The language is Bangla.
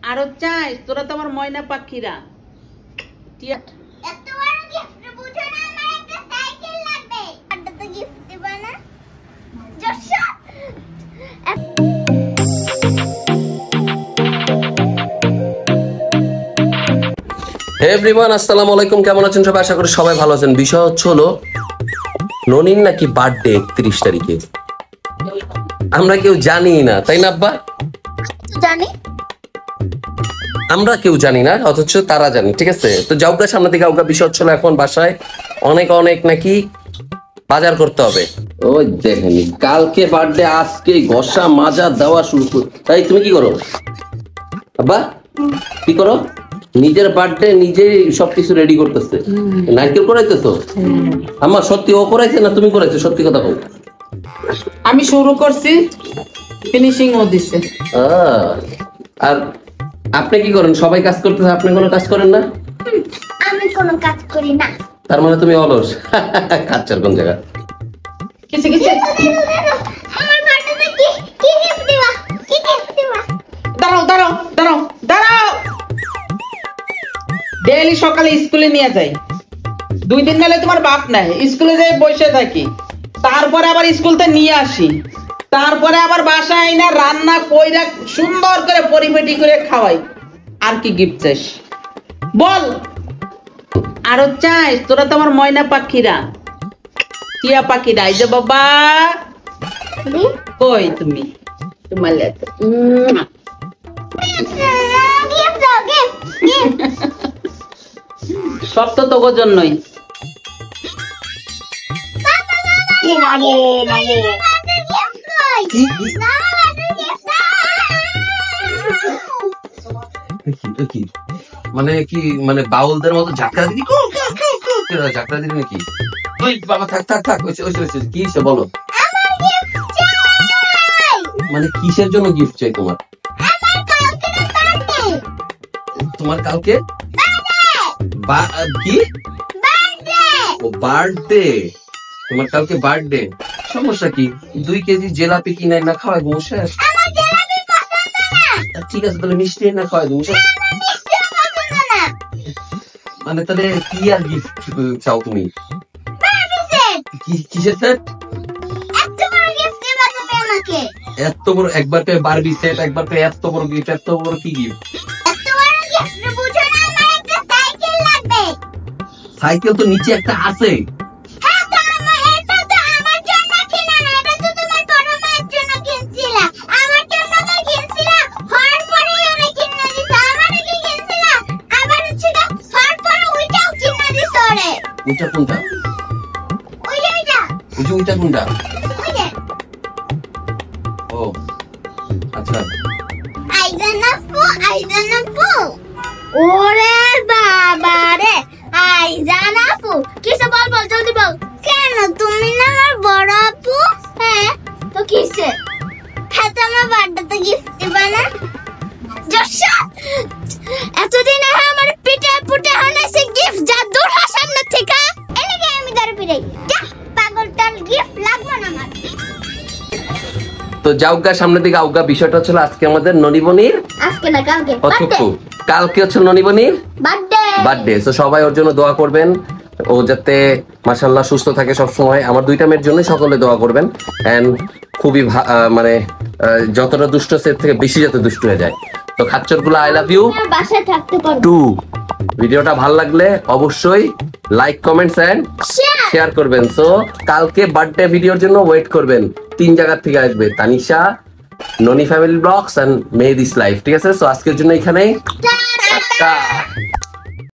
আরো চাই তোরা তো আমার ময়না পাখিরা। এত বড় গিফট বুঝো না, আমার একটা সাইকেল লাগবে। এটা তো গিফট দিবা না জশা। হে এভরিওয়ান, আসসালামু আলাইকুম। কেমন আছেন সবাই? আশা করি সবাই ভালো আছেন। বিষয় হলো ননির নাকি বার্থডে 31 তারিখে। আমরা কেউ জানি না, তাই না আব্বা? জানি, আমরা কেউ জানি না, অথচ তারা জানে। ঠিক আছে, তো যাওগা সামনে থেকে আউগা। বিষয় হলো এখন বাসায় অনেক নাকি বাজার করতে হবে। ওই দেখেন, কালকে বার্থডে, আজকে ঘষা মাজা দেওয়া শুরু করে। তাই তুমি কি করো আব্বা? কি করো? নিজের বার্থডে নিজেই সবকিছু রেডি করতেছে। নারকেল করাইতেছো? আমার সত্যি ও করাইছে না তুমি করাইছো? সত্যি কথা বল। আমি শুরু করছি, ফিনিশিং ও দিছে। আর আপনি কি করেন? সবাই কাজ করতেছে, আপনি কোনো কাজ করেন না? আমি কোনো কাজ করি না। তার মানে তুমি অলস। কাচ্চার কোন জায়গা? কিছু আমার বার্থডেতে কি গিফট দিবা? কি গিফট দিবা? দাঁড়াও। ডেইলি সকালে স্কুলে নিয়ে যাই, 2 দিন গেলে তোমার বাপ নাই, স্কুলে যাই বসে থাকি, তারপরে আবার স্কুলতে নিয়ে আসি, তারপরে আবার বাসায় আইনা রান্না কইরা সুন্দর করে পরিপাটি করে খাওয়াই। আর কি গিফট চাস বল? আরো চাই তোরা তো আমার ময়না পাখিরা, টিয়া পাখিরা। এই যে বাবা, কই তুমি? তোমার গিফট দাও, গিফট। সব তো তোর জন্যই। মানে কি, মানে বাউলদের মতো ঝাঁকড়া দিবি? ঝাঁকড়া দিবি নাকি? ওই বাবা, থাক। কি সে বলো? মানে কিসের জন্য গিফট চাই তোমার? তোমার কালকে কি? ও বার্থডে। তোমার কালকে বার্থডে, সমস্যা কি? 2 কেজি জেলাপি কিনে না খাওয়াই ঘুম শেষ। ঠিক আছে, তাহলে মিষ্টি না খাওয়াই ঘুম শেষ। মানে তাহলে কি আর গিফট চাও তুমি? কিসের সেট? এত বড় একবার পে বারবি সেট, একবার পে এত বড় গিফট। এত বড় কি গিফট? সাইকেল তো নিচে একটা আছে। ওইটা কোনটা? ওইটা কোনটা? ও আচ্ছা। ওরে বাবা রে, আইজান আপু, কিসে বল জলদি বল। কেন তুমি না আমার বড় আপু? হ্যাঁ তো কিসে? হ্যাঁ তো আমার বার্থডেতে গিফট দিবা না জশা? এতদিন আমার পিঠে পুটে হানাইছে গিফট, যা দূর হ সামনে থেকে। এলাকে আমি ধরে পিড়াই পাগলটার গিফট লাগবে না আমার। তো যাওগা সামনে দিকে আউগা। বিষয়টা হচ্ছে আজকে আমাদের ননিবনির, আজকে না কালকে কালকে হচ্ছে ননিবনির বার্থডে। তো সবাই ওর জন্য দোয়া করবেন, ও যাতে মাশাআল্লাহ সুস্থ থাকে সব সময়। আমার 2টা মেয়ের জন্য সকলে দোয়া করবেন। এন্ড খুবই মানে যতটা দুষ্ট সে থেকে বেশি যাতে দুষ্ট হয়ে যায়। তো খাচ্চর গুলো আই লাভ ইউ। বাসায় থাকতে পারবো। 2 ভিডিওটা ভালো লাগলে অবশ্যই লাইক, কমেন্টস এন্ড শেয়ার করবেন। সো কালকে বার্থডে ভিডিওর জন্য ওয়েট করবেন। 3 জায়গা থেকে আসবে, Tanisha, Noni family blogs and Mehedi's life. ঠিক আছে, সো আজকের জন্য এখানেই টাটা।